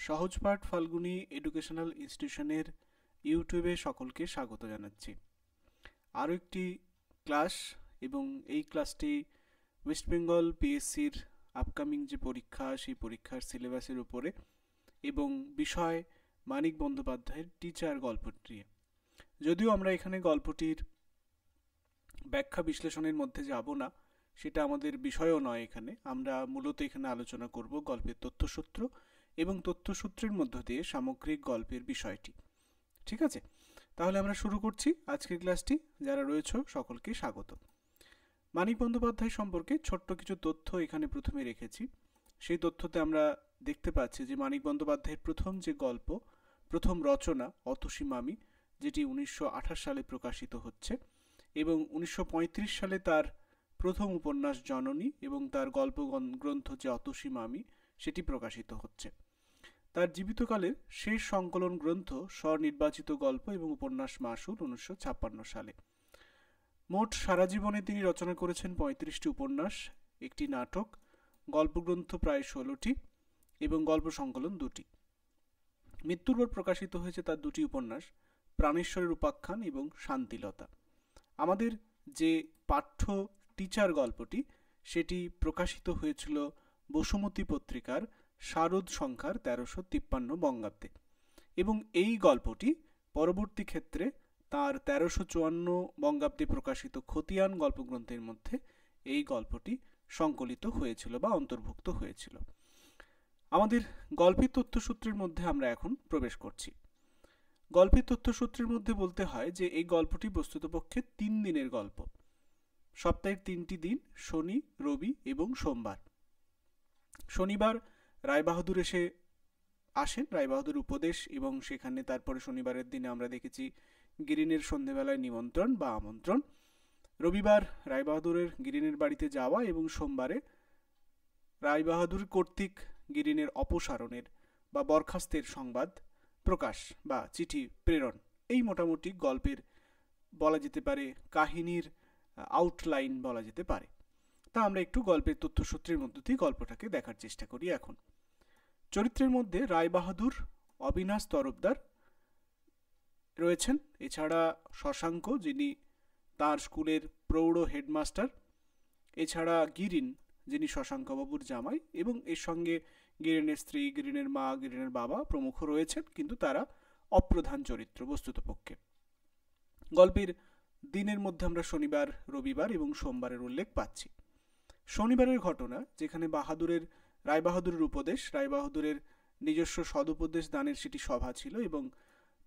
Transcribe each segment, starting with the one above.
সহজপাঠ Falguni educational ইনস্টিটিউশনের ইউটিউবে সকলকে স্বাগত জানাচ্ছি। আরও একটি ক্লাস এবং এই ক্লাসটি ওয়েস্ট বেঙ্গল পিএসসির আপকামিং যে পরীক্ষা সেই পরীক্ষার সিলেবাসের উপরে এবং বিষয় মানিক বন্দ্যোপাধ্যায়ের টিচার গল্পটি নিয়ে। যদিও আমরা এখানে গল্পটির ব্যাখ্যা বিশ্লেষণের মধ্যে যাব না, সেটা আমাদের বিষয়ও নয়। এখানে আমরা মূলত এখানে আলোচনা করব গল্পের তথ্যসূত্র এবং তথ্যসূত্রের মধ্য দিয়ে সামগ্রিক গল্পের বিষয়টি। ঠিক আছে, তাহলে আমরা শুরু করছি আজকের ক্লাসটি। যারা রয়েছে সকলকে স্বাগত। মানিক বন্দ্যোপাধ্যায় সম্পর্কে ছোট্ট কিছু তথ্য এখানে প্রথমে রেখেছি। সেই তথ্যতে আমরা দেখতে পাচ্ছি যে মানিক বন্দ্যোপাধ্যায়ের প্রথম যে গল্প, প্রথম রচনা অতসী মামি, যেটি 1928 সালে প্রকাশিত হচ্ছে এবং 1935 সালে তার প্রথম উপন্যাস জননী এবং তার গল্প গ্রন্থ যে অতসী মামি সেটি প্রকাশিত হচ্ছে। তার জীবিতকালের শেষ সংকলন গ্রন্থ স্বনির্বাচিত গল্প এবং উপন্যাস মাসুল 1956 সালে। মোট সারা জীবনে তিনি রচনা করেছেন 35টি উপন্যাস, একটি নাটক, গল্পগ্রন্থ প্রায় 16টি এবং গল্প সংকলন 2টি। মৃত্যুর পর প্রকাশিত হয়েছে তার 2টি উপন্যাস, প্রাণেশ্বরের উপাখ্যান এবং শান্তিলতা। আমাদের যে পাঠ্য টিচার গল্পটি সেটি প্রকাশিত হয়েছিল বসুমতী পত্রিকার শারদ সংখ্যার 1353 বঙ্গাব্দে এবং এই গল্পটি পরবর্তী ক্ষেত্রে তার 1354 বঙ্গাব্দে প্রকাশিত খতিয়ান গল্পগ্রন্থের মধ্যে এই গল্পটি সংকলিত হয়েছিল বা অন্তর্ভুক্ত হয়েছিল। আমাদের গল্পের তথ্যসূত্রের মধ্যে আমরা এখন প্রবেশ করছি। গল্পের তথ্যসূত্রের মধ্যে বলতে হয় যে এই গল্পটি বস্তুতপক্ষে 3 দিনের গল্প। সপ্তাহের 3টি দিন, শনি, রবি এবং সোমবার। শনিবার রায়বাহাদুর আসেন, রায়বাহাদুর উপদেশ, এবং সেখানে তারপরে শনিবারের দিনে আমরা দেখেছি গিরিনের সন্ধেবেলায় নিমন্ত্রণ বা আমন্ত্রণ। রবিবার রায়বাহাদুরের গিরিনের বাড়িতে যাওয়া এবং সোমবারে রায়বাহাদুর কর্তৃক গিরিনের অপসারণের বা বরখাস্তের সংবাদ প্রকাশ বা চিঠি প্রেরণ। এই মোটামুটি গল্পের বলা যেতে পারে কাহিনীর আউটলাইন বলা যেতে পারে। তা আমরা একটু গল্পের তথ্যসূত্রের মধ্য দিয়ে গল্পটাকে দেখার চেষ্টা করি। এখন চরিত্রের মধ্যে রায়বাহাদুর, অবিনাশ তরফদার রয়েছেন, এছাড়া শশাঙ্ক যিনি তার স্কুলের প্রৌঢ় হেডমাস্টার, এছাড়া গিরিন যিনি শশাঙ্কবাবুর জামাই, এবং এর সঙ্গে গিরিনের স্ত্রী, গিরিনের মা, গিরিনের বাবা প্রমুখ রয়েছেন, কিন্তু তারা অপ্রধান চরিত্র বস্তুতপক্ষে। গল্পের দিনের মধ্যে আমরা শনিবার, রবিবার এবং সোমবারের উল্লেখ পাচ্ছি। শনিবারের ঘটনা, যেখানে রায়বাহাদুরের উপদেশ, রায়বাহাদুরের নিজস্ব সদুপদেশ দানের সেটি সভা ছিল এবং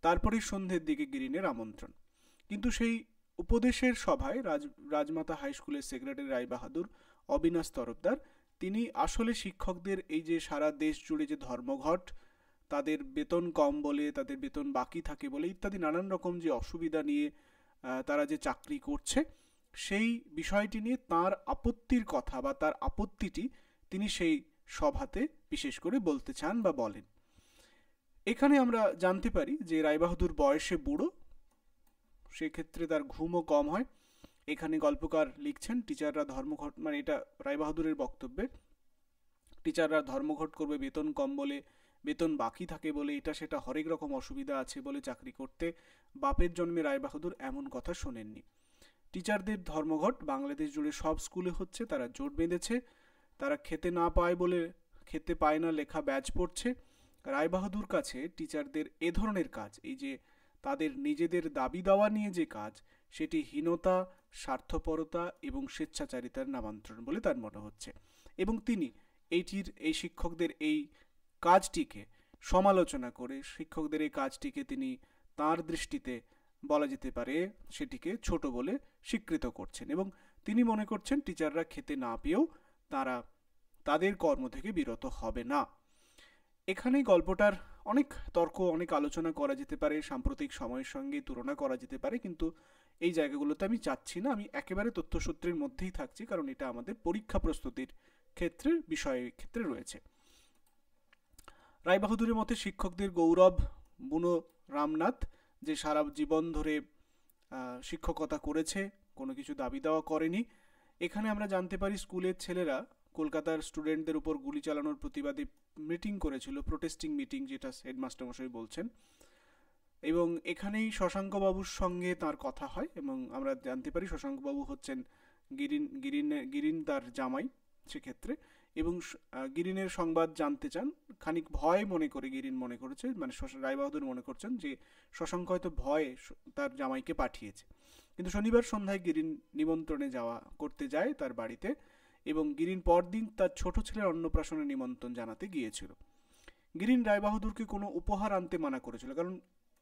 তারপরে সন্ধ্যের দিকে গিরিনের আমন্ত্রণ। কিন্তু সেই উপদেশের সভায় রাজমাতা হাই স্কুলের সেক্রেটারি রায়বাহাদুর, অবিনাশ তরফদার, তিনি আসলে শিক্ষকদের এই যে সারা দেশ জুড়ে যে ধর্মঘট, তাদের বেতন কম বলে, তাদের বেতন বাকি থাকে বলে ইত্যাদি নানান রকম যে অসুবিধা নিয়ে তারা যে চাকরি করছে, সেই বিষয়টি নিয়ে তার আপত্তির কথা বা তার আপত্তিটি তিনি সেই সভাতে বিশেষ করে বলতে চান বা বলেন। এখানে আমরা জানতে পারি যে রায়বাহাদুর বয়সে বুড়ো, সেক্ষেত্রে তার ঘুমও কম হয়। এখানে গল্পকার লিখছেন টিচাররা ধর্মঘট, মানে এটা রায়বাহাদুরের বক্তব্যে, টিচাররা ধর্মঘট করবে বেতন কম বলে, বেতন বাকি থাকে বলে, এটা সেটা হরেক রকম অসুবিধা আছে বলে চাকরি করতে বাপের জন্মে রায়বাহাদুর এমন কথা শোনেননি। টিচারদের ধর্মঘট বাংলাদেশ জুড়ে সব স্কুলে হচ্ছে, তারা জোট বেঁধেছে, তারা খেতে পায় না লেখা ব্যাচ পড়ছে। রায়বাহাদুর কাছে টিচারদের এ ধরনের কাজ, এই যে তাদের নিজেদের দাবি দাওয়া নিয়ে যে কাজ, সেটি হীনতা, স্বার্থপরতা এবং স্বেচ্ছাচারিতার নামান্তরণ বলে তার মনে হচ্ছে এবং তিনি এই শিক্ষকদের এই কাজটিকে সমালোচনা করে, শিক্ষকদের এই কাজটিকে তিনি তার দৃষ্টিতে বলা যেতে পারে সেটিকে ছোট বলে স্বীকৃত করছেন এবং তিনি মনে করছেন টিচাররা খেতে না পেয়েও তারা তাদের কর্ম থেকে বিরত হবে না। এখানে গল্পটার অনেক তর্ক, অনেক আলোচনা করা যেতে পারে, সাম্প্রতিক সময়ের সঙ্গে তুলনা করা যেতে পারে, কিন্তু এই জায়গাগুলোতে আমি চাচ্ছি না। আমি একেবারে তথ্যসূত্রের মধ্যেই থাকছি, কারণ এটা আমাদের পরীক্ষা প্রস্তুতির ক্ষেত্রে রয়েছে। রায়বাহাদুরের মতে শিক্ষকদের গৌরব বুনো রামনাথ, যে সারা জীবন ধরে শিক্ষকতা করেছে, কোনো কিছু দাবি দেওয়া করেনি। এখানে আমরা জানতে পারি স্কুলের ছেলেরা কলকাতার স্টুডেন্টদের উপর গুলি চালানোর প্রতিবাদে মিটিং করেছিল, প্রোটেস্টিং মিটিং, যেটা হেডমাস্টার মশাই বলছেন। এবং এখানেই শশাঙ্কবাবুর সঙ্গে তার কথা হয় এবং আমরা জানতে পারি শশাঙ্কবাবু হচ্ছেন গিরিন তার জামাই সেক্ষেত্রে। এবং গিরিনের সংবাদ জানতে চান, খানিক ভয় মনে করে গিরিন মনে করেছে, মানে রায়বাহাদুর মনে করছেন যে শশাঙ্ক হয়তো ভয়ে তার জামাইকে পাঠিয়েছে। কিন্তু শনিবার সন্ধ্যায় গিরিন নিমন্ত্রণে করতে যায় তার বাড়িতে, এবং গিরিন পরদিন তার ছোট ছেলের অন্নপ্রাশনে নিমন্ত্রণ জানাতে গিয়েছিল। গিরিন রায়বাহাদুরকে কোনো উপহার আনতে মানা করেছিল, কারণ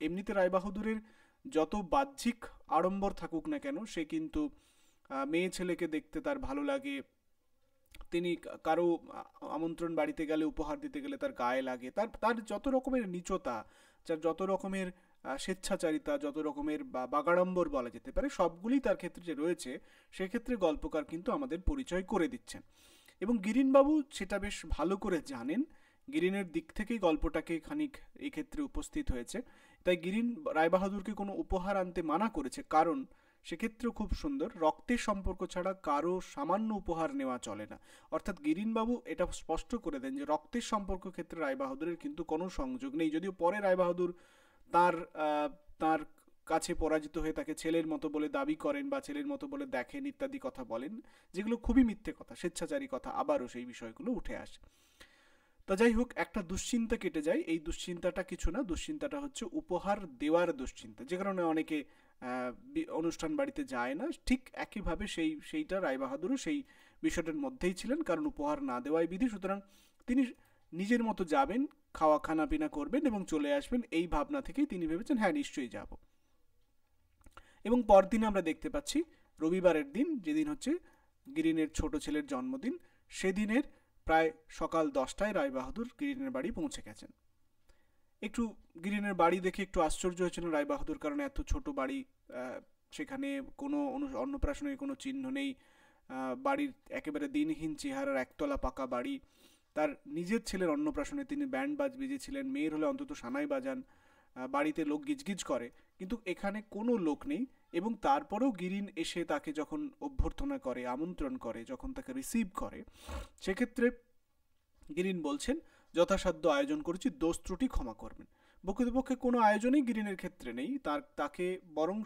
এমনিতে রায়বাহাদুরের যত বাহ্যিক আড়ম্বর থাকুক না কেন, সে কিন্তু মেয়ে ছেলেকে দেখতে তার ভালো লাগে। তিনি কারো আমন্ত্রণ বাড়িতে গেলে, উপহার দিতে গেলে তার গায়ে লাগে। তার যত রকমের নীচতা, যত রকমের স্বেচ্ছাচারিতা, যত রকমের বাগাড়ম্বর বলা যেতে পারে, সবগুলি তার ক্ষেত্রে যে রয়েছে, সেক্ষেত্রে গল্পকার কিন্তু আমাদের পরিচয় করে দিচ্ছেন। এবং গিরিনবাবু সেটা বেশ ভালো করে জানেন। গিরিনের দিক থেকেই গল্পটাকে খানিক এই ক্ষেত্রে উপস্থিত হয়েছে। তাই গিরিন রায়বাহাদুরকে কোনো উপহার আনতে মানা করেছে, কারণ সেক্ষেত্রেও খুব সুন্দর, রক্তের সম্পর্ক ছাড়া কারো সামান্য উপহার নেওয়া চলে না। অর্থাৎ গিরিনবাবু এটা স্পষ্ট করে দেন যে রক্তের সম্পর্ক ক্ষেত্রে রায়বাহাদুরের কিন্তু কোনো সংযোগ নেই। যদিও পরে রায়বাহাদুর তার তার কাছে পরাজিত হয়ে তাকে ছেলের মতো বলে দাবি করেন বা ছেলের মতো বলে দেখেন ইত্যাদি কথা বলেন, যেগুলো খুবই মিথ্যে কথা, স্বেচ্ছাচারী কথা, আবারও সেই বিষয়গুলো উঠে আসে। তা যাই হোক, একটা দুশ্চিন্তা কেটে যায়। এই দুশ্চিন্তাটা কিছু না, দুশ্চিন্তাটা হচ্ছে উপহার দেওয়ার দুশ্চিন্তা, যে কারণে অনেকে অনুষ্ঠান বাড়িতে যায় না। ঠিক একইভাবে সেইটা রায়বাহাদুরও সেই বিষয়টার মধ্যেই ছিলেন, কারণ উপহার না দেওয়াই বিধি। সুতরাং তিনি নিজের মতো যাবেন, খানা পিনা করবেন এবং চলে আসবেন, এই ভাবনা থেকেই তিনি ভেবেছেন হ্যাঁ নিশ্চয়ই যাব। এবং পরদিন আমরা দেখতে পাচ্ছি রবিবারের দিন, যেদিন হচ্ছে গিরিনের ছোট ছেলের জন্মদিন, সেদিনের প্রায় সকাল 10টায় রায়বাহাদুর গিরিনের বাড়ি পৌঁছে গেছেন। একটু গিরিনের বাড়ি দেখে একটু আশ্চর্য হয়েছিলেন রায়বাহাদুর, কারণ এত ছোট বাড়ি, সেখানে কোনো অন্নপ্রাশনের কোনো চিহ্ন নেই, বাড়ির একেবারে দিনহীন চেহারার একতলা পাকা বাড়ি। তার নিজের ছেলের অন্নপ্রাশনে তিনি ব্যান্ড বাজ বেজেছিলেন, মেয়ের হলে অন্তত সানাই বাজান, বাড়িতে লোক গিজগিজ করে, কিন্তু এখানে কোনো লোক নেই। এবং তারপরেও গিরিন এসে তাকে যখন অভ্যর্থনা করে, আমন্ত্রণ করে, যখন তাকে রিসিভ করে, সেক্ষেত্রে গিরিন বলছেন যথাসাধ্য আয়োজন করেছি, দোষ ত্রুটি ক্ষমা করবেন। প্রকৃতপক্ষে কোনো আয়োজনই গিরিনের ক্ষেত্রে নেই, তাকে বরং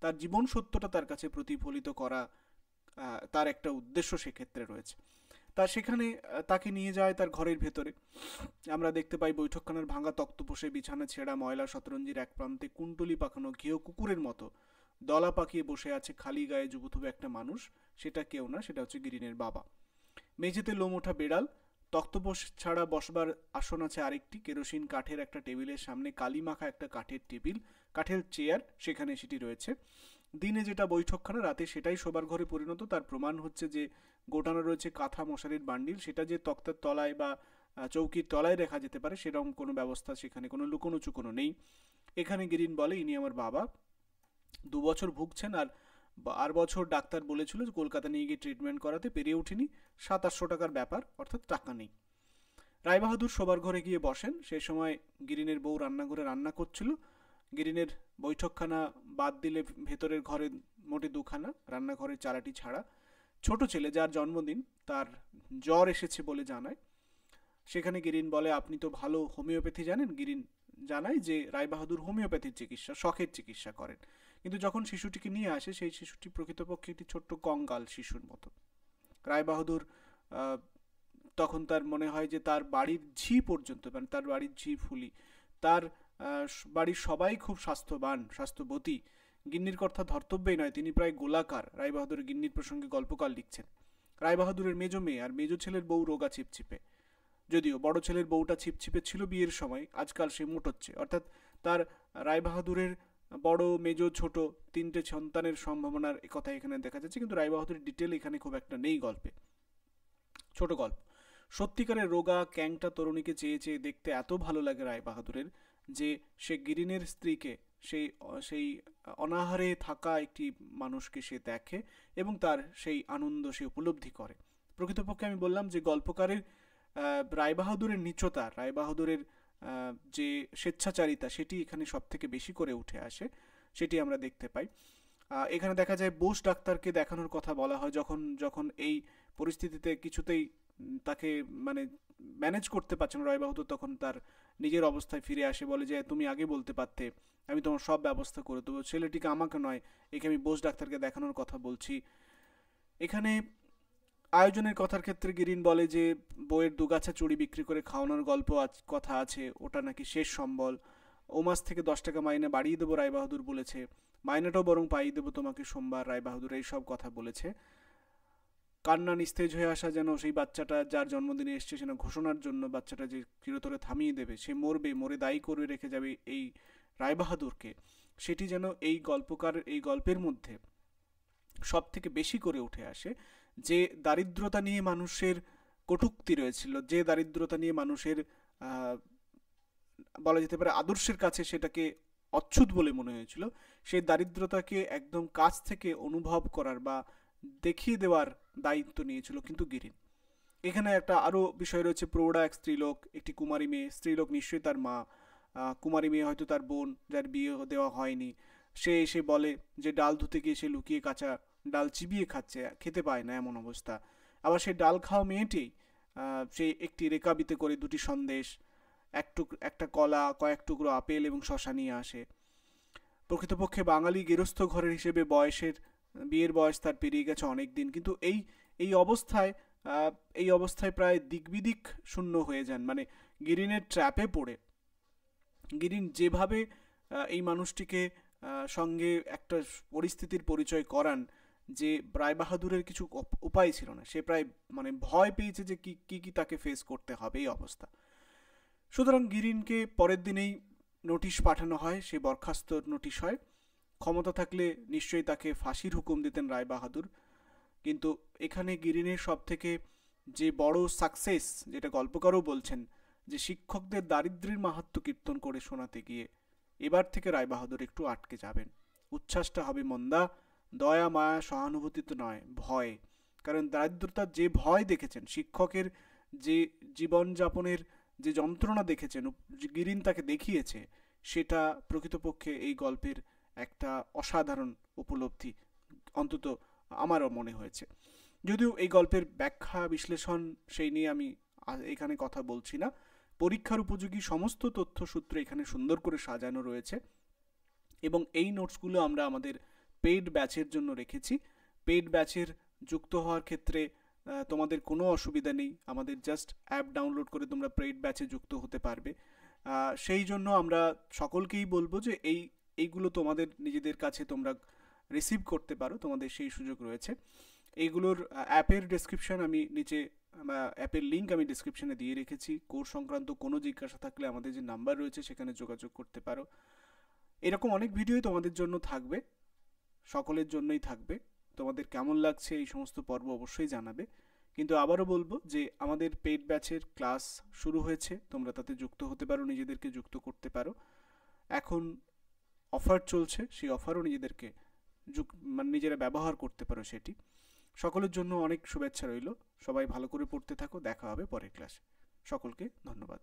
তার জীবন সত্যটা তার কাছে প্রতিফলিত করা তার একটা উদ্দেশ্য সেক্ষেত্রে রয়েছে। সেখানে তাকে নিয়ে যায় তার ঘরের ভেতরে। আমরা দেখতে পাই বৈঠকখানার ভাঙা তক্তপোষে, বিছানা ছেঁড়া, ময়লা শতরঞ্জির এক প্রান্তে কুণ্ডলি পাকানো ঘেয় কুকুরের মতো দলা পাকিয়ে বসে আছে খালি গায়ে জুবুথুবে একটা মানুষ। সেটা কেউ না, সেটা হচ্ছে গিরিনের বাবা। মেঝেতে লোম ওঠা বেড়াল, তক্তপোষ ছাড়া বসবার আসন আছে আরেকটি, কেরোসিন কাঠের একটা টেবিলের সামনে কালি মাখা একটা কাঠের চেয়ার, সেখানে সেটি রয়েছে। দিনে যেটা বৈঠকখানা, রাতে সেটাই শোবার ঘরে পরিণত। তার প্রমাণ হচ্ছে যে গোটানো রয়েছে কাঁথা মশারির বান্ডিল, সেটা যে তক্তার তলায় বা চৌকির তলায় রেখা যেতে পারে সেরকম কোনো ব্যবস্থা সেখানে কোনো লুকোনো চুকোনো নেই। এখানে গিরিন বলে ইনি আমার বাবা, 2 বছর ভুগছেন, আর বছর ডাক্তার বলেছিল যে কলকাতা নিয়ে গিয়ে ট্রিটমেন্ট করাতে, পেরিয়ে উঠিনি, 700-800 টাকার ব্যাপার, অর্থাৎ টাকা নেই। রায়বাহাদুর শোবার ঘরে গিয়ে বসেন। সেই সময় গিরিনের বউ রান্নাঘরে রান্না করছিল। গিরিনের বৈঠকখানা বাদ দিলে ভেতরের ঘরে মোটে 2খানা, রান্নাঘরের চালাটি ছাড়া। ছোট ছেলে যার জন্মদিন, তার জ্বর এসেছে বলে জানায়। সেখানে গিরিন বলে আপনি তো ভালো হোমিওপ্যাথি জানেন। গিরিন জানায় যে রায়বাহাদুর হোমিওপ্যাথির চিকিৎসা, শখের চিকিৎসা করেন। কিন্তু যখন শিশুটিকে নিয়ে আসে, সেই শিশুটি প্রকৃতপক্ষে একটি ছোট্ট কঙ্কাল শিশুর মতো। রায়বাহাদুর তখন তার মনে হয় যে তার বাড়ির ঝি পর্যন্ত, মানে তার বাড়ির ঝি ফুলি, তার বাড়ির সবাই খুব স্বাস্থ্যবান, স্বাস্থ্যবতী। গিন্নির কথা ধর্তব্যই নয়, তিনি প্রায় গোলাকার। রায়বাহাদুর গিন্নির প্রসঙ্গে গল্পকাল লিখছেন। রায়বাহাদুরের মেজো মেয়ে আর মেজো ছেলের বউ রোগা ছিপছিপে, যদিও বড় ছেলের বউটা ছিপছিপে ছিল বিয়ের সময়, আজকাল সে মোটচ্ছে। অর্থাৎ তার রায়বাহাদুরের বড়, মেজো, ছোট 3টে সন্তানের সম্ভাবনার কথা এখানে দেখা যাচ্ছে, কিন্তু রায়বাহাদুরের ডিটেল এখানে খুব একটা নেই গল্পে। ছোট গল্প। সত্যিকারের রোগা ক্যাংটা তরুণীকে চেয়ে চেয়ে দেখতে এত ভালো লাগে রায়বাহাদুরের যে সে গিরিনের স্ত্রীকে, সেই অনাহারে থাকা একটি মানুষকে সে দেখে এবং তার সেই আনন্দ সে উপলব্ধি করে। প্রকৃতপক্ষে আমি বললাম যে গল্পকারের রায়বাহাদুরের নিচতা, রায়বাহাদুরের যে স্বেচ্ছাচারিতা, সেটি এখানে সব থেকে বেশি করে উঠে আসে, সেটি আমরা দেখতে পাই। এখানে দেখা যায় বোস ডাক্তারকে দেখানোর কথা বলা হয় যখন এই পরিস্থিতিতে কিছুতেই তাকে মানে ম্যানেজ করতে পারছে না, রায় বাহাদুর তখন তার নিজের অবস্থায় ফিরে আসে, বলে যে তুমি আগে বলতে পারতে, আমি তোমার সব ব্যবস্থা করে দেবো, ছেলেটিকে আমাকে নয়, একে আমি বোস ডাক্তারকে দেখানোর কথা বলছি। এখানে আয়োজনের কথার ক্ষেত্রে গিরিন বলে যে বইয়ের দুগাছা চুড়ি বিক্রি করে খাওয়ানোর গল্প কথা আছে, ওটা নাকি শেষ সম্বল। ও মাস থেকে 10 টাকা মাইনে বাড়িয়ে দেবো রায়বাহাদুর বলেছে, মাইনেটাও বরং পাইয়ে দেবো তোমাকে সোমবার, রায়বাহাদুর এইসব কথা বলেছে। কান্না নিস্তেজ হয়ে আসা যেন সেই বাচ্চাটা যার জন্মদিনে এসছে সেটা ঘোষণার জন্য, বাচ্চাটা যে চিরতরে থামিয়ে দেবে, সে মরবে, মরে দায়ী করে রেখে যাবে এই রায়বাহাদুরকে, সেটি যেন এই এই গল্পের মধ্যে সব থেকে বেশি করে উঠে আসে। যে দারিদ্রতা নিয়ে মানুষের কটূক্তি রয়েছিল, যে দারিদ্রতা নিয়ে মানুষের বলা যেতে পারে আদর্শের কাছে সেটাকে অচ্ছুত বলে মনে হয়েছিল, সেই দারিদ্রতাকে একদম কাছ থেকে অনুভব করার বা দেখিয়ে দেওয়ার দায়িত্ব নিয়েছিল কিন্তু গিরিন। এখানে একটা আরও বিষয় রয়েছে, প্রৌঢ়া এক স্ত্রীলোক, একটি কুমারী মেয়ে, স্ত্রীলোক নিশ্চয়ই তার মা, কুমারী মেয়ে হয়তো তার বোন যার বিয়ে দেওয়া হয়নি, সে এসে বলে যে ডাল ধুতে গিয়ে সে লুকিয়ে কাঁচা ডাল চিবিয়ে খাচ্ছে, খেতে পায় না এমন অবস্থা। আবার সেই ডাল খাওয়া মেয়েটি সে একটি রেকাবিতে করে 2টি সন্দেশ, একটা কলা, কয়েক টুকরো আপেল এবং শশা নিয়ে আসে। প্রকৃতপক্ষে বাঙালি গেরস্থ ঘরের হিসেবে বিয়ের বয়স তার পেরিয়ে গেছে অনেক দিন, কিন্তু এই অবস্থায় প্রায় দিকবিদিক শূন্য হয়ে যান, মানে গিরিনের ট্র্যাপে পড়ে। গিরিন যেভাবে এই মানুষটিকে সঙ্গে একটা পরিস্থিতির পরিচয় করান যে রায়বাহাদুরের কিছু উপায় ছিল না, সে প্রায় মানে ভয় পেয়েছে যে কি তাকে ফেস করতে হবে এই অবস্থা। সুতরাং গিরিনকে পরের দিনেই নোটিশ পাঠানো হয়, সে বরখাস্ত নোটিশ হয়। ক্ষমতা থাকলে নিশ্চয়ই তাকে ফাঁসির হুকুম দিতেন রায়বাহাদুর, কিন্তু এখানে গিরিনের সব থেকে যে বড় সাকসেস, যেটা গল্পকারও বলছেন, যে শিক্ষকদের দারিদ্র্যের মাহাত্ম্য কীর্তন করে শোনাতে গিয়ে এবার থেকে রায়বাহাদুর একটু আটকে যাবেন। উচ্ছ্বাসটা হবে মন্দা, দয়া মায়া সহানুভূতিতে নয়, ভয়। কারণ দারিদ্রতার যে ভয় দেখেছেন, শিক্ষকের যে জীবনযাপনের যে যন্ত্রণা দেখেছেন, গিরিন তাকে দেখিয়েছে, সেটা প্রকৃতপক্ষে এই গল্পের একটা অসাধারণ উপলব্ধি, অন্তত আমারও মনে হয়েছে। যদিও এই গল্পের ব্যাখ্যা বিশ্লেষণ সেই নিয়ে আমি এখানে কথা বলছি না, পরীক্ষার উপযোগী সমস্ত তথ্যসূত্র এখানে সুন্দর করে সাজানো রয়েছে, এবং এই নোটসগুলো আমরা আমাদের পেইড ব্যাচের জন্য রেখেছি। পেইড ব্যাচের যুক্ত হওয়ার ক্ষেত্রে তোমাদের কোনো অসুবিধা নেই, আমাদের জাস্ট অ্যাপ ডাউনলোড করে তোমরা পেইড ব্যাচে যুক্ত হতে পারবে। সেই জন্য আমরা সকলকেই বলবো যে এইগুলো তোমাদের নিজেদের কাছে তোমরা রিসিভ করতে পারো, তোমাদের সেই সুযোগ রয়েছে। এইগুলোর অ্যাপের ডেসক্রিপশন আমি নিচে, অ্যাপের লিঙ্ক আমি ডিসক্রিপশনে দিয়ে রেখেছি। কোর্স সংক্রান্ত কোনো জিজ্ঞাসা থাকলে আমাদের যে নাম্বার রয়েছে সেখানে যোগাযোগ করতে পারো। এরকম অনেক ভিডিওই তোমাদের জন্য থাকবে, সকলের জন্যই থাকবে। তোমাদের কেমন লাগছে এই সমস্ত পর্ব অবশ্যই জানাবে। কিন্তু আবারও বলবো যে আমাদের পেইড ব্যাচের ক্লাস শুরু হয়েছে, তোমরা তাতে যুক্ত হতে পারো, নিজেদেরকে যুক্ত করতে পারো। এখন অফার চলছে, সেই অফারও নিজেরা ব্যবহার করতে পারো সেটি। সকলের জন্য অনেক শুভেচ্ছা রইল, সবাই ভালো করে পড়তে থাকো, দেখা হবে পরের ক্লাসে। সকলকে ধন্যবাদ।